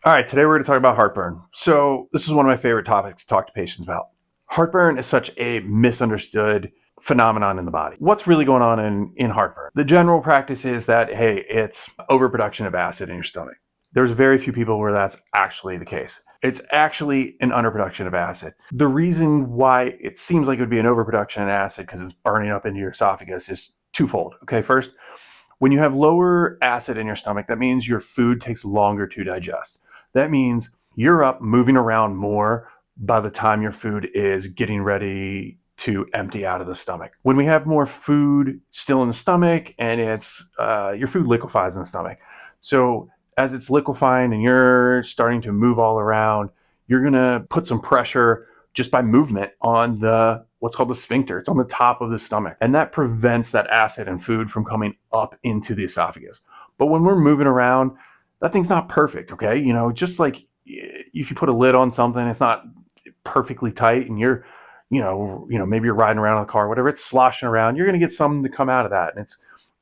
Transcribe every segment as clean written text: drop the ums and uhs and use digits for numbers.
All right, today we're going to talk about heartburn. So, this is one of my favorite topics to talk to patients about. Heartburn is such a misunderstood phenomenon in the body. What's really going on in heartburn? The general practice is that, hey, it's overproduction of acid in your stomach. There's very few people where that's actually the case. It's actually an underproduction of acid. The reason why it seems like it would be an overproduction of acid because it's burning up into your esophagus is twofold. Okay, first, when you have lower acid in your stomach, that means your food takes longer to digest. That means you're up moving around more by the time your food is getting ready to empty out of the stomach. When we have more food still in the stomach and it's your food liquefies in the stomach. So as it's liquefying and you're starting to move all around, you're gonna put some pressure just by movement on what's called the sphincter. It's on the top of the stomach, and that prevents that acid and food from coming up into the esophagus. But when we're moving around, that thing's not perfect, okay? Just like if you put a lid on something, it's not perfectly tight, and maybe you're riding around in a car, whatever, it's sloshing around. You're going to get something to come out of that, and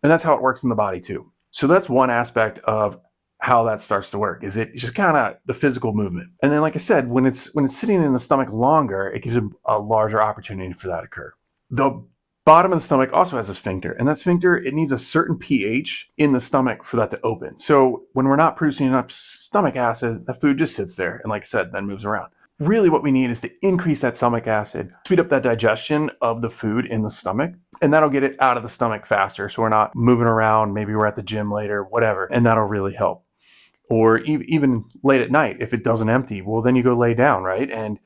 that's how it works in the body too. So that's one aspect of how that starts to work. Is it just kind of the physical movement, and then, like I said, when it's sitting in the stomach longer, it gives a larger opportunity for that to occur. The bottom of the stomach also has a sphincter, and that sphincter, it needs a certain pH in the stomach for that to open. So when we're not producing enough stomach acid, the food just sits there and, like I said, then moves around. Really what we need is to increase that stomach acid, speed up that digestion of the food in the stomach, and that'll get it out of the stomach faster, so we're not moving around. Maybe we're at the gym later, whatever, and that'll really help. Or even late at night, if it doesn't empty, well, then you go lay down, right? And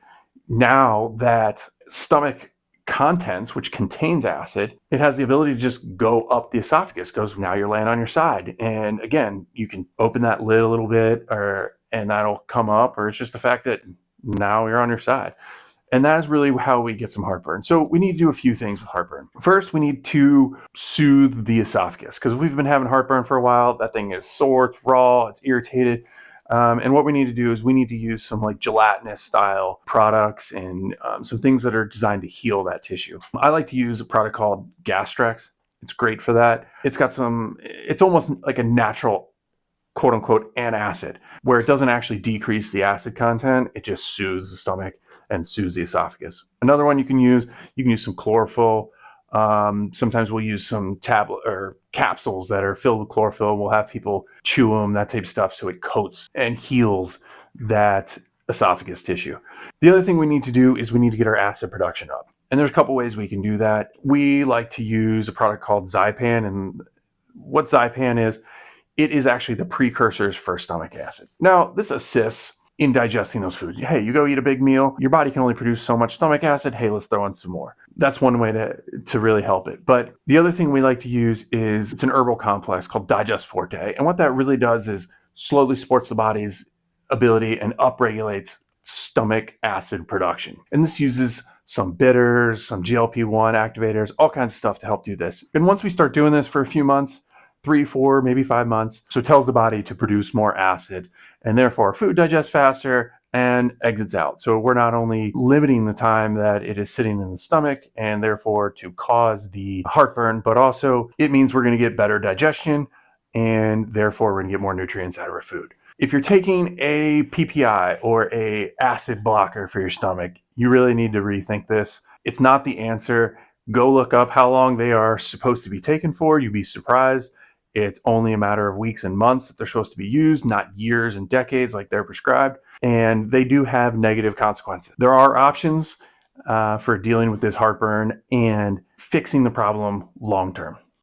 now that stomach contents, which contains acid, it has the ability to just go up the esophagus, because now you're laying on your side. And again, you can open that lid a little bit, and that'll come up, or it's just the fact that now you're on your side. And that is really how we get some heartburn. So we need to do a few things with heartburn. First, we need to soothe the esophagus, because we've been having heartburn for a while. That thing is sore, it's raw, it's irritated. And what we need to do is we need to use some like gelatinous style products and some things that are designed to heal that tissue. I like to use a product called Gastrex. It's great for that. It's almost like a natural quote unquote antacid, where it doesn't actually decrease the acid content. It just soothes the stomach and soothes the esophagus. Another one you can use some chlorophyll. Sometimes we'll use some tablet or capsules that are filled with chlorophyll. We'll have people chew them, that type of stuff, so it coats and heals that esophagus tissue. The other thing we need to do is we need to get our acid production up. And there's a couple ways we can do that. We like to use a product called Zypan, and what Zypan is, it is actually the precursors for stomach acid. Now, this assists in digesting those foods. Hey, you go eat a big meal, your body can only produce so much stomach acid. Hey, let's throw in some more. That's one way to really help it. But the other thing we like to use is it's an herbal complex called Digest Forte. And what that really does is slowly supports the body's ability and upregulates stomach acid production. And this uses some bitters, some GLP-1 activators, all kinds of stuff to help do this. And once we start doing this for a few months, 3, 4, maybe 5 months. So it tells the body to produce more acid, and therefore food digests faster and exits out. So we're not only limiting the time that it is sitting in the stomach and therefore to cause the heartburn, but also it means we're going to get better digestion, and therefore we're going to get more nutrients out of our food. If you're taking a PPI or a acid blocker for your stomach, you really need to rethink this. It's not the answer. Go look up how long they are supposed to be taken for. You'd be surprised. It's only a matter of weeks and months that they're supposed to be used, not years and decades like they're prescribed. And they do have negative consequences. There are options for dealing with this heartburn and fixing the problem long term.